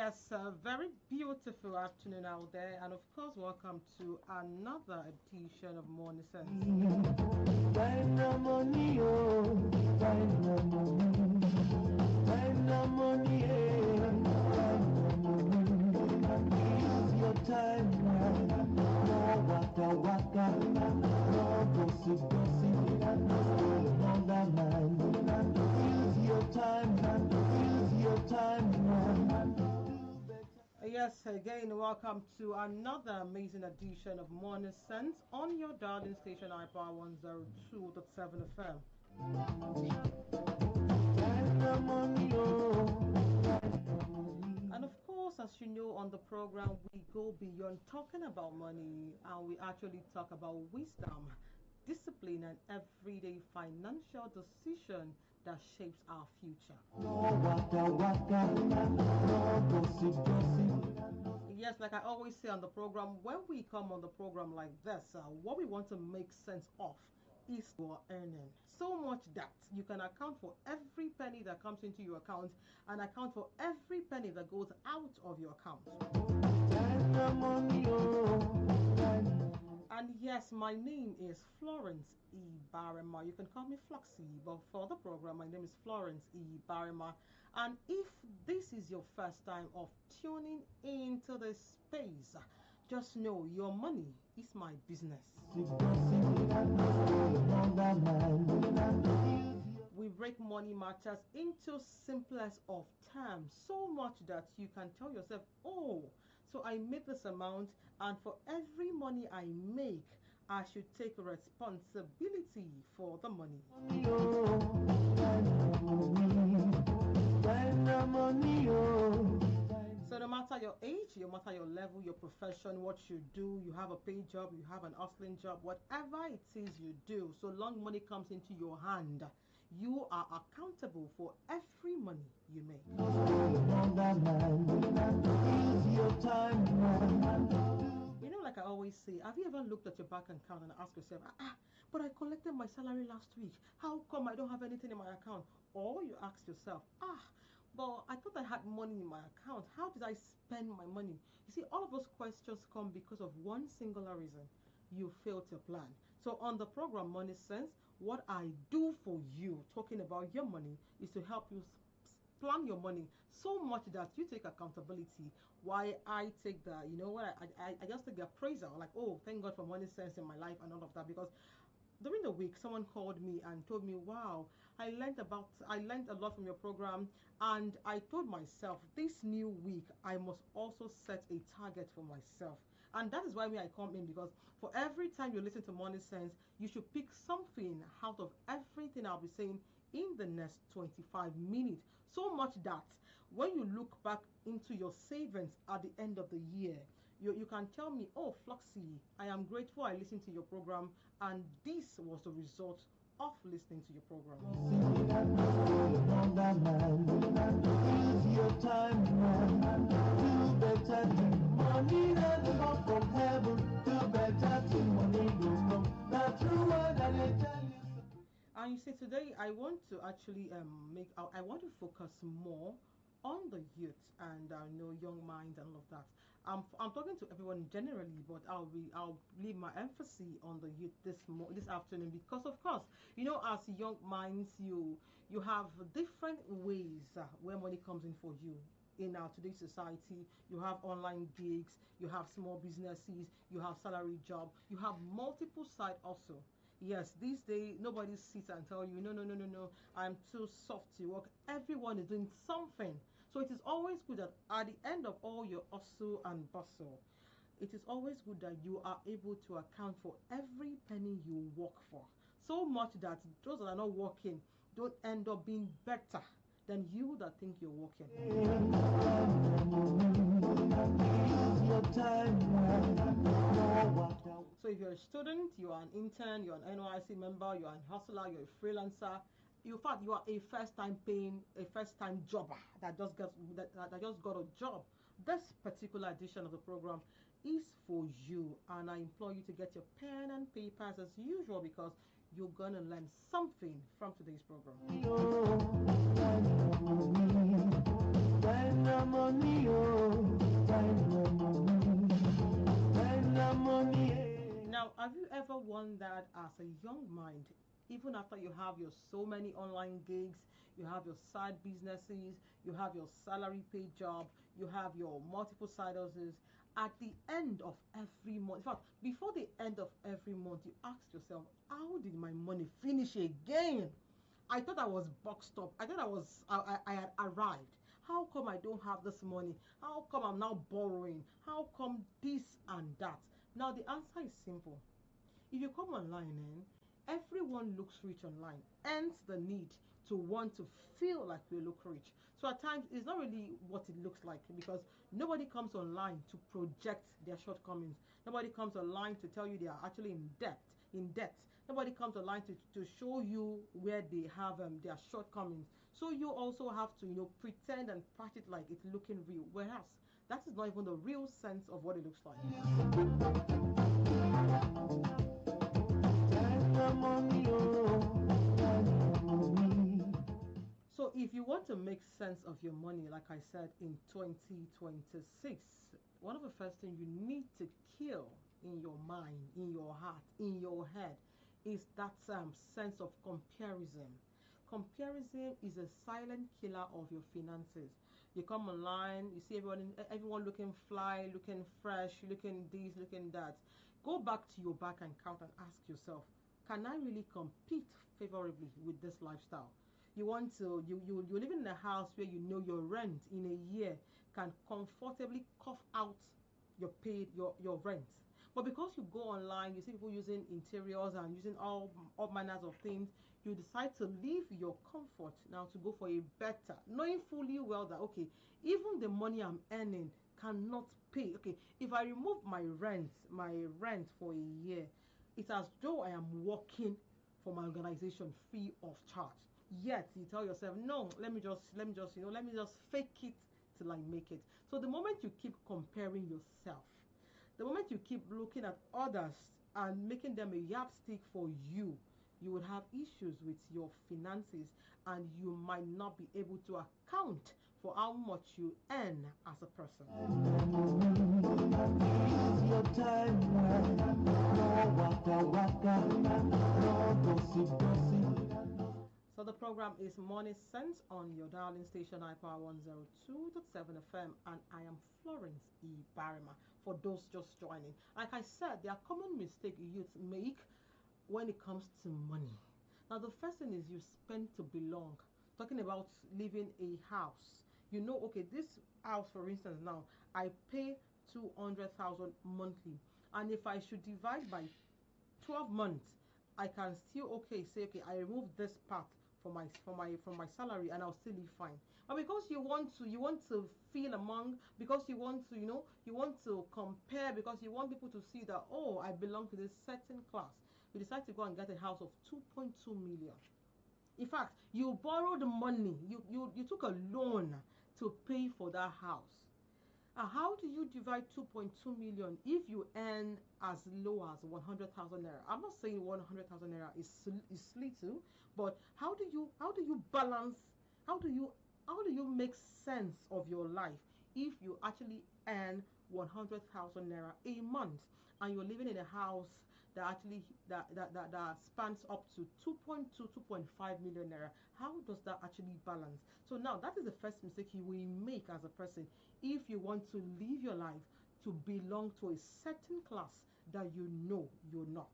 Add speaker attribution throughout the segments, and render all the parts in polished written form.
Speaker 1: Yes, a very beautiful afternoon out there, and of course, welcome to another edition of Morning Sense. Yes, again, welcome to another amazing edition of Morning Sense on your darling station, iPower 102.7 FM. And of course, as you know, on the program, we go beyond talking about money and we actually talk about wisdom, discipline, and everyday financial decision that shapes our future. Yes, like I always say on the program, when we come on the program like this, what we want to make sense of is your earning. So much that you can account for every penny that comes into your account and account for every penny that goes out of your account. And yes, my name is Florence Ibhareman. You can call me Floxy, but for the program, my name is Florence Ibhareman. And if this is your first time of tuning into this space, just know your money is my business. We break money matters into simplest of terms, so much that you can tell yourself, oh, so I make this amount, and for every money I make, I should take responsibility for the money. So no matter your age, no matter your level, your profession, what you do, you have a paid job, you have an hustling job, whatever it is you do, so long money comes into your hand, you are accountable for every money you make. You know, like I always say, have you ever looked at your bank account and asked yourself, but I collected my salary last week. How come I don't have anything in my account? Or you ask yourself, but I thought I had money in my account. How did I spend my money? You see, all of those questions come because of one singular reason. You fail to plan. So on the program Money Sense, what I do for you, talking about your money, is to help you plan your money so much that you take accountability. Why I take the, you know what, I just take the appraisal, like, oh, thank God for Money Sense in my life and all of that, because during the week someone called me and told me, wow, I learned a lot from your program, and I told myself this new week I must also set a target for myself. And that is why I come in, because for every time you listen to Money Sense, you should pick something out of everything I'll be saying in the next 25 minutes, so much that when you look back into your savings at the end of the year, you can tell me, oh, Floxy, I am grateful I listened to your program, and this was the result of listening to your program. And you see, today I want to actually I want to focus more on the youth and young minds and all of that. I'm talking to everyone generally, but I'll leave my emphasis on the youth this afternoon, because of course, you know, as young minds, you have different ways where money comes in for you. In our today's society, you have online gigs, you have small businesses, you have salary job, you have multiple side also. Yes, these days nobody sits and tell you, no, I'm too soft to work. Everyone is doing something. So it is always good that at the end of all your hustle and bustle, it is always good that you are able to account for every penny you work for. So much that those that are not working don't end up being better than you that think you're working. So if you're a student, you are an intern, you're an NYC member, you're a hustler, you're a freelancer, in fact, you are a first-time jobber that just got a job, this particular edition of the program is for you, and I implore you to get your pen and papers as usual, because you're gonna learn something from today's program. a young mind, even after you have your so many online gigs, you have your side businesses, you have your salary paid job, you have your multiple side hustles, at the end of every month, in fact, before the end of every month, you ask yourself, how did my money finish again? I thought I was boxed up. I thought I had arrived. How come I don't have this money? How come I'm now borrowing? How come this and that? Now the answer is simple. If you come online and everyone looks rich online, hence the need to want to feel like we look rich. So at times it's not really what it looks like, because nobody comes online to project their shortcomings. Nobody comes online to tell you they are actually in debt. Nobody comes online to show you where they have their shortcomings. So you also have to, pretend and patch it like it's looking real. Whereas that is not even the real sense of what it looks like. So if you want to make sense of your money, like I said, in 2026, one of the first things you need to kill in your mind, in your heart, in your head, is that sense of comparison. Comparison is a silent killer of your finances. You come online, you see everyone looking fly, looking fresh, looking this, looking that. Go back to your bank account and ask yourself, can I really compete favorably with this lifestyle? You live in a house where you know your rent in a year can comfortably cough out your rent. But because you go online, you see people using interiors and using all manners of things, you decide to leave your comfort now to go for a better, knowing fully well that okay, even the money I'm earning cannot pay. Okay, if I remove my rent for a year, it's as though I am working for my organization free of charge. Yet you tell yourself, no, let me just fake it till I make it. So the moment you keep comparing yourself, the moment you keep looking at others and making them a yardstick for you, you would have issues with your finances, and you might not be able to account for how much you earn as a person. So the program is Money Sense on your darling station iPower 102.7 FM, and I am Florence Ibhareman. For those just joining, like I said, there are common mistakes youth make when it comes to money. Now the first thing is you spend to belong. Talking about living a house, okay, this house, for instance, now I pay 200,000 monthly, and if I should divide by 12 months, I can still say okay, I remove this part from my salary, and I'll still live fine. But because you want to feel among, because you want to compare, because you want people to see that, oh, I belong to this certain class, you decide to go and get a house of 2.2 million. In fact, you borrowed money, you took a loan to pay for that house. How do you divide 2.2 million if you earn as low as 100,000 naira? I'm not saying 100,000 naira is little, but how do you balance? How do you make sense of your life if you actually earn 100,000 naira a month, and you're living in a house that spans up to 2.2, 2.5 million naira? How does that actually balance? So now that is the first mistake you will make as a person if you want to live your life to belong to a certain class that you know you're not.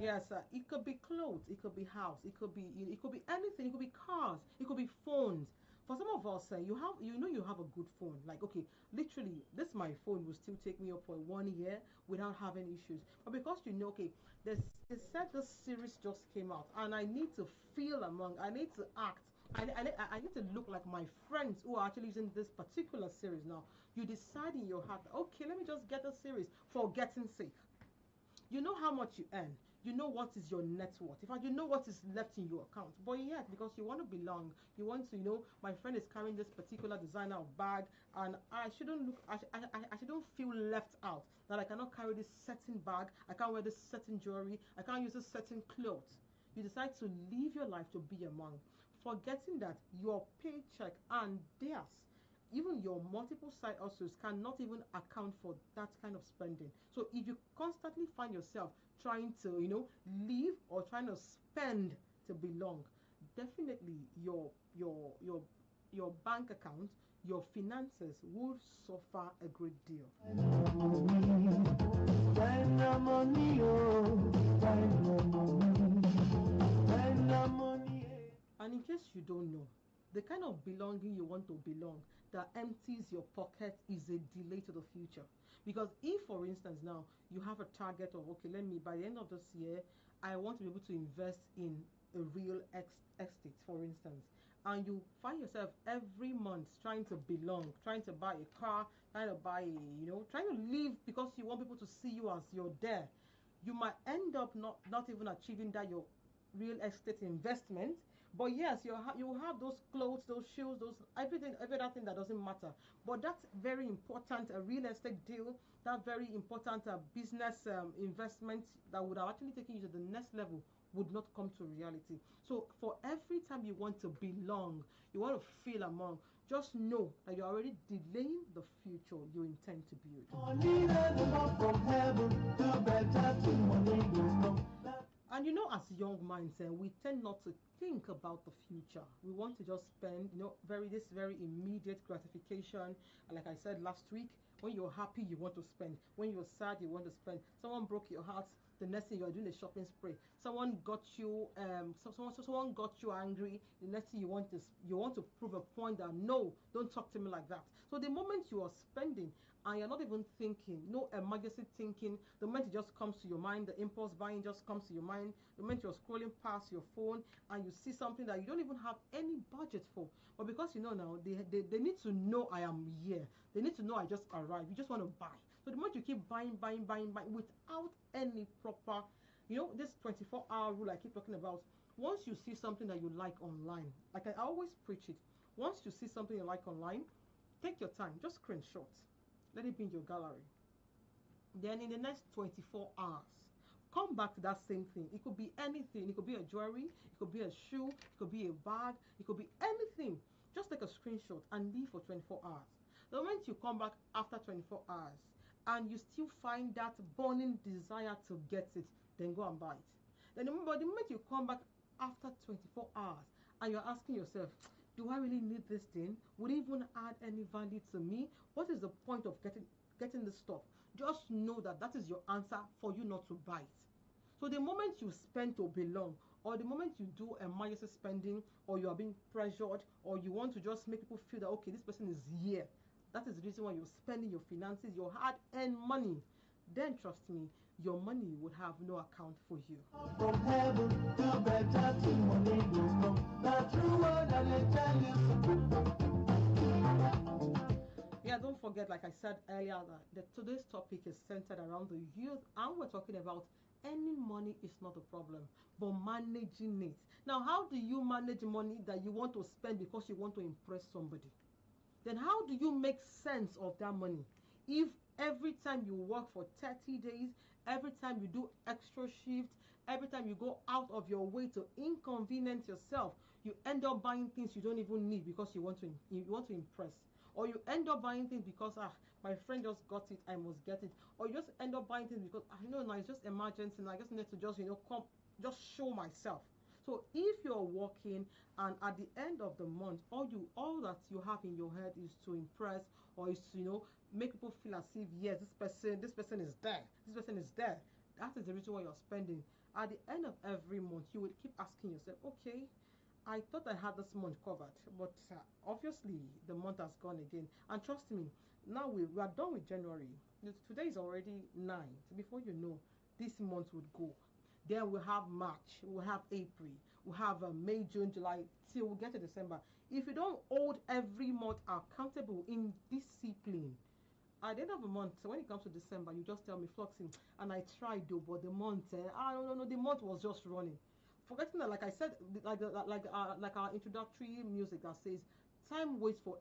Speaker 1: Yes, it could be clothes, it could be house, it could be anything, it could be cars, it could be phones. For some of us, you have a good phone. Like, okay, literally, this my phone will still take me up for 1 year without having issues. But because okay, they said this series just came out, and I need to feel among, I need to act, I need to look like my friends who are actually using this particular series now. You decide in your heart, okay, let me just get a series for getting sake. You know how much you earn. You know what is your net worth. In fact, you know what is left in your account. But yet, because you want to belong, you want to, my friend is carrying this particular designer of bag, and I shouldn't look, I shouldn't feel left out. That I cannot carry this certain bag, I can't wear this certain jewelry, I can't use this certain clothes. You decide to live your life to be among, forgetting that your paycheck and theirs even your multiple side hustles cannot even account for that kind of spending. So if you constantly find yourself trying to, live or trying to spend to belong, definitely your bank account, your finances will suffer a great deal. And in case you don't know, the kind of belonging you want to belong that empties your pocket is a delay to the future. Because if, for instance, now you have a target of, okay, let me, by the end of this year, I want to be able to invest in a real estate, for instance, and you find yourself every month trying to belong, trying to buy a car, trying to buy, trying to live because you want people to see you as you're there, you might end up not even achieving that your real estate investment. But yes, you have those clothes, those shoes, those everything, every other thing that doesn't matter. But that's very important, a real estate deal, that very important business investment that would have actually taken you to the next level would not come to reality. So for every time you want to belong, you want to feel among, just know that you're already delaying the future you intend to build. And as young minds, we tend not to think about the future. We want to just spend, very immediate gratification. And like I said last week, when you're happy, you want to spend. When you're sad, you want to spend. Someone broke your heart, the next thing you are doing a shopping spree. Someone got you, someone got you angry. The next thing you want to prove a point that no, don't talk to me like that. So the moment you are spending and you're not even thinking, no emergency thinking, the moment it just comes to your mind, the impulse buying just comes to your mind. The moment you're scrolling past your phone and you see something that you don't even have any budget for, but because now they need to know I am here. They need to know I just arrived. You just want to buy. So the moment you keep buying without any proper, this 24-hour rule I keep talking about, once you see something that you like online, like I always preach it, once you see something you like online, take your time, just screenshot, let it be in your gallery. Then in the next 24 hours, come back to that same thing. It could be anything. It could be a jewelry, it could be a shoe, it could be a bag, it could be anything. Just take a screenshot and leave for 24 hours. The moment you come back after 24 hours and you still find that burning desire to get it, then go and buy it. Then the moment you come back after 24 hours and you're asking yourself, do I really need this thing? Would it even add any value to me? What is the point of getting this stuff? Just know that is your answer for you not to buy it. So the moment you spend to belong, or the moment you do emergency spending, or you are being pressured, or you want to just make people feel that, okay, this person is here, that is the reason why you're spending your finances, your hard-earned money, then trust me, your money would have no account for you. From heaven to better to money will come. The true word and yeah, don't forget, like I said earlier, that today's topic is centered around the youth, and we're talking about earning money is not a problem, but managing it. Now, how do you manage money that you want to spend because you want to impress somebody? Then how do you make sense of that money if every time you work for 30 days, every time you do extra shifts, every time you go out of your way to inconvenience yourself, you end up buying things you don't even need because you want to impress, or you end up buying things because my friend just got it, I must get it, or you just end up buying things because now it's just emergency and I just need to just show myself. So if you're working and at the end of the month, all that you have in your head is to impress, or is to make people feel as if, yes, this person is there, that is the reason why you're spending. At the end of every month, you will keep asking yourself, okay, I thought I had this month covered, but obviously the month has gone again. And trust me, now we are done with January. Today is already 9. Before you know, this month would go. Then we'll have March, we'll have April, we'll have May, June, July, till we get to December. If you don't hold every month accountable in discipline, at the end of the month, so when it comes to December, you just tell me, Floxing, and I tried though, but the month, no, the month was just running. Forgetting that, like I said, like our introductory music that says, time waits for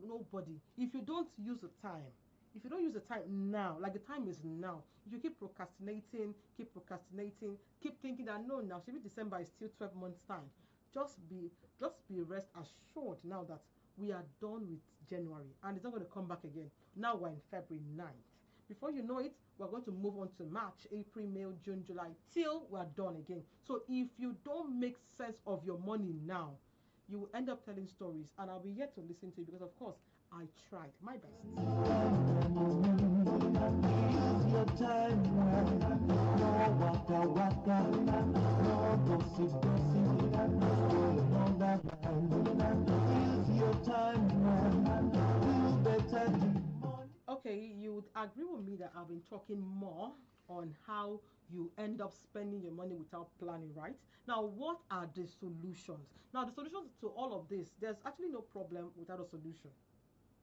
Speaker 1: nobody. If you don't use the time, if you don't use the time now, like the time is now, if you keep procrastinating, keep thinking that no, now maybe December is still 12 months time, just be rest assured now that we are done with January and it's not going to come back again. Now we're in February 9th. Before you know it, we're going to move on to March, April, May, June, July, till we're done again. So if you don't make sense of your money now, you will end up telling stories, and I'll be here to listen to you because, of course, I tried my best. Okay, you would agree with me that I've been talking more on how you end up spending your money without planning, right? Now, what are the solutions? Now, the solutions to all of this, there's actually no problem without a solution.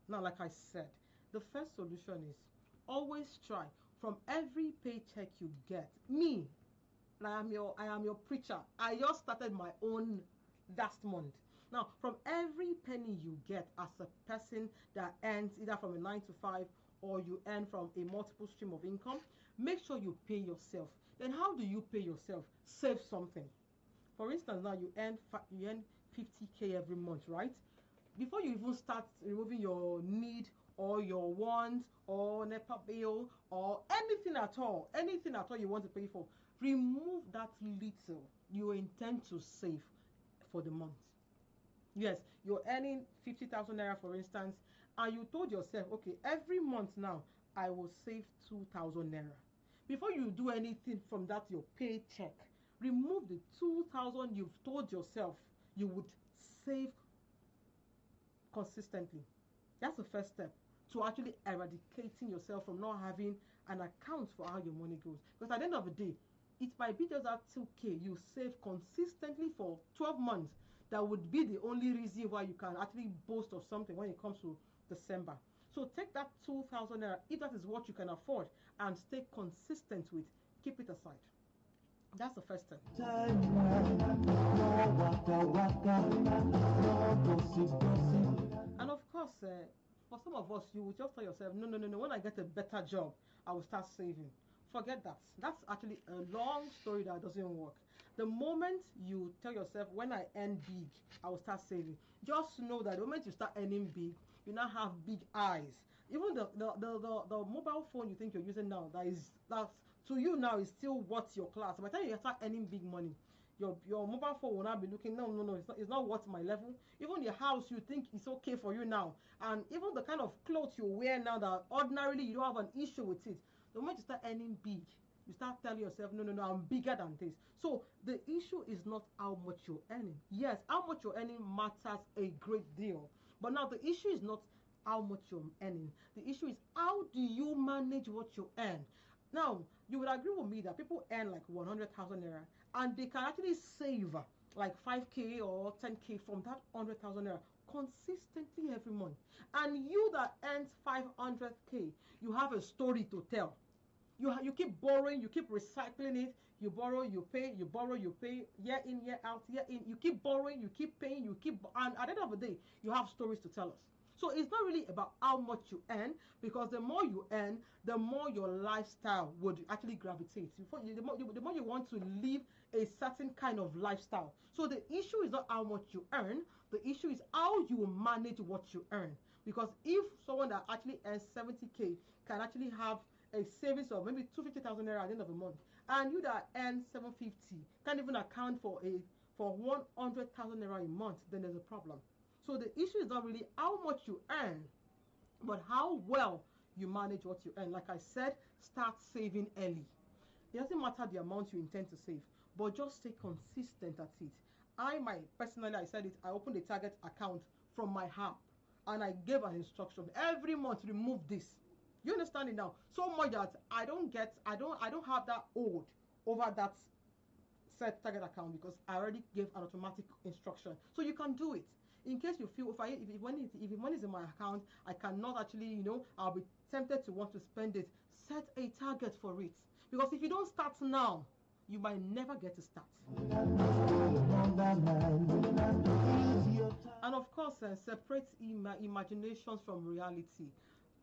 Speaker 1: Now, like I said, the first solution is always try from every paycheck you get. Me, I am your preacher. I just started my own last month. Now, from every penny you get as a person that earns either from a 9 to 5 or you earn from a multiple stream of income, make sure you pay yourself. Then how do you pay yourself? Save something. For instance, now you earn 50K every month, right? Before you even start removing your need or your want or NEPA bill or anything at all you want to pay for, remove that little you intend to save for the month. Yes, you're earning 50,000 naira, for instance, and you told yourself, okay, every month now I will save 2,000 naira. Before you do anything from that your paycheck, remove the 2,000 you've told yourself you would save consistently. That's the first step to actually eradicating yourself from not having an account for how your money goes. Because at the end of the day, it might be just that 2K you save consistently for 12 months. That would be the only reason why you can actually boast of something when it comes to December. So take that 2,000 naira, if that is what you can afford, and stay consistent with. Keep it aside. That's the first step. And of course, for some of us, you will just tell yourself, no, when I get a better job, I will start saving. Forget that. That's actually a long story that doesn't work. The moment you tell yourself, when I earn big, I will start saving, just know that the moment you start earning big, you now have big eyes. Even the mobile phone you think you're using now, that to you now is still what's your class. By the time you start earning big money, your mobile phone will now be looking, no, it's not what's my level. Even the house you think is okay for you now, and even the kind of clothes you wear now that ordinarily you don't have an issue with it. The moment you start earning big, you start telling yourself, no, I'm bigger than this. So the issue is not how much you're earning. Yes, how much you're earning matters a great deal. But now the issue is not how much you're earning. The issue is how do you manage what you earn. Now, you would agree with me that people earn like 100,000 naira and they can actually save like 5K or 10K from that 100,000 naira consistently every month. And you that earns 500K, you have a story to tell. You keep borrowing, you keep recycling it. You borrow, you pay, you borrow, you pay, year in, year out, year in. You keep borrowing, you keep paying, and at the end of the day, you have stories to tell us. So it's not really about how much you earn, because the more you earn, the more your lifestyle would actually gravitate. The more you want to live a certain kind of lifestyle. So the issue is not how much you earn, the issue is how you manage what you earn. Because if someone that actually earns 70K can actually have a savings of maybe 250,000 naira at the end of the month, and you that earn 750 can't even account for 100,000 naira a month, then there's a problem. So the issue is not really how much you earn, but how well you manage what you earn. Like I said, start saving early. It doesn't matter the amount you intend to save, but just stay consistent at it. I said it, I opened a target account from my app, and I gave an instruction every month, remove this. You understand it now? So much that I don't have that hold over that set target account, because I already gave an automatic instruction. So you can do it. In case you feel if money is in my account, I cannot actually, I'll be tempted to want to spend it. Set a target for it. Because if you don't start now, you might never get to start. And of course, separate imaginations from reality.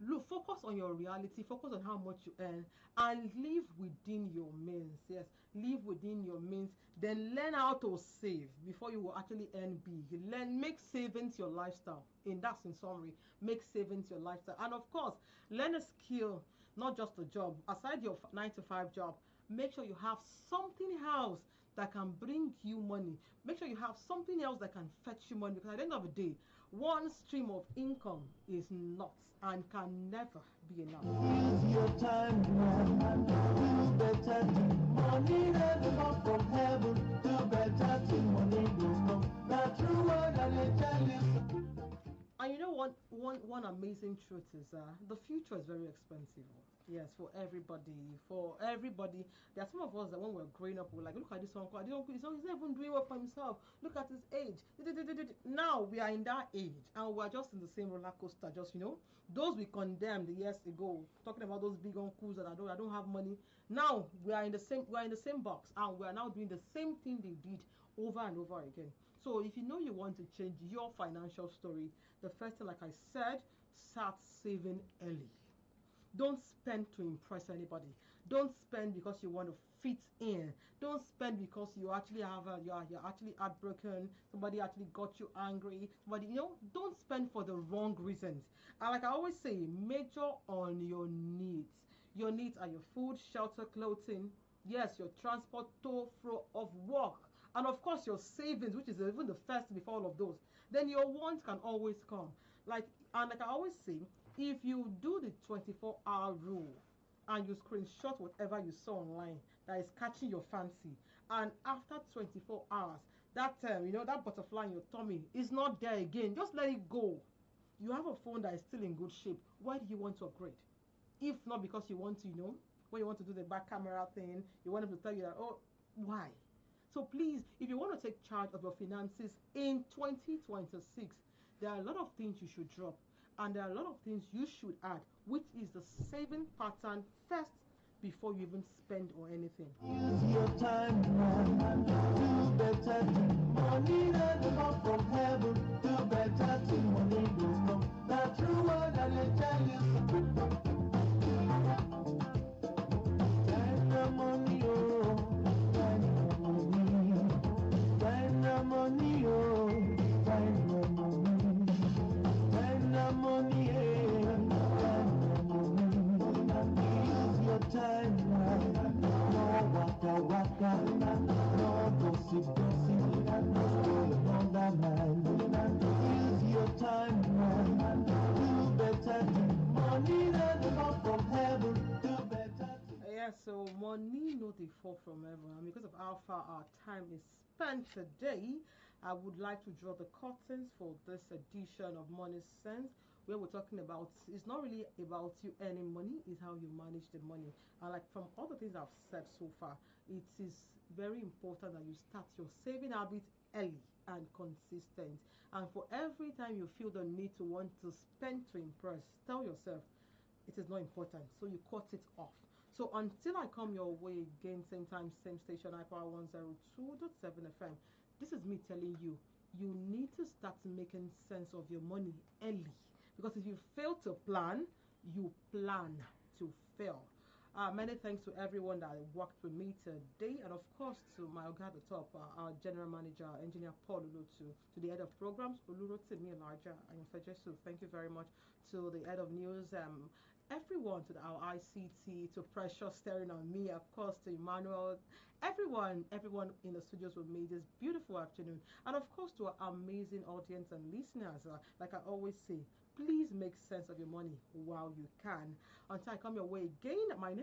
Speaker 1: Look, focus on your reality, focus on how much you earn, and live within your means. Yes, live within your means. Then learn how to save before you will actually earn big. Learn, make savings your lifestyle. In that's in summary, make savings your lifestyle. And of course, learn a skill, not just a job. Aside your 9 to 5 job, make sure you have something else that can bring you money. Make sure you have something else that can fetch you money, because at the end of the day, one stream of income is not and can never be enough.
Speaker 2: Use your time now. Do better. Money never come from heaven. Do better till money goes come. The true word and I tell you.
Speaker 1: And you know one amazing truth is the future is very expensive. Yes, for everybody. For everybody. There are some of us that when we're growing up, we're like, look at this uncle. This uncle, he's not even doing well for himself. Look at his age. Now we are in that age and we're just in the same roller coaster. Just those we condemned years ago, talking about those big uncles that I don't have money. Now we are in the same box and we are now doing the same thing they did over and over again. So if you know you want to change your financial story, the first thing, like I said, start saving early. Don't spend to impress anybody. Don't spend because you want to fit in. Don't spend because you actually have you're actually heartbroken. Somebody actually got you angry. Somebody, don't spend for the wrong reasons. And like I always say, major on your needs. Your needs are your food, shelter, clothing. Yes, your transport, to, fro of work, and of course your savings, which is even the first before all of those. Then your wants can always come. Like I always say, if you do the 24-hour rule and you screenshot whatever you saw online that is catching your fancy, and after 24 hours that that butterfly in your tummy is not there again, just let it go. You have a phone that is still in good shape. Why do you want to upgrade? If not because you want to, when you want to do the back camera thing, you want them to tell you that, oh, why? So please, if you want to take charge of your finances in 2026, there are a lot of things you should drop, and there are a lot of things you should add, which is the saving pattern first before you even spend or anything.
Speaker 2: Use your time now. Do better. Money never come from heaven. Do better till money goes come. The true word and I tell you. Spend the money, oh. Spend the money. Spend the money, oh. Spend the money. Spend the money, yeah. Spend the money. Use your time now. No waka waka. No gossip gossip. No spoil another man. Use your time now. Do better. Money never come from heaven. Do better.
Speaker 1: Yeah, so money no dey fall from heaven. And because of how far our time is spent today, I would like to draw the curtains for this edition of Money Sense, where we're talking about, it's not really about you earning money, it's how you manage the money. And like from all the things I've said so far, it is very important that you start your saving habit early and consistent. And for every time you feel the need to want to spend to impress, tell yourself it is not important. So you cut it off. So until I come your way again, same time, same station, iPower 102.7 FM, this is me telling you, you need to start making sense of your money early. Because if you fail to plan, you plan to fail. Many thanks to everyone that worked with me today, and of course to my Oga at the top, our general manager, engineer Paul Ulutu, to the head of programs, Olurotimi Elijah, and Fejesu. Thank you very much to the head of news, everyone, to our ICT, to Precious staring on me, of course to Emmanuel, everyone in the studios with me this beautiful afternoon, and of course to our amazing audience and listeners. Like I always say, please make sense of your money while you can. Until I come your way again, my name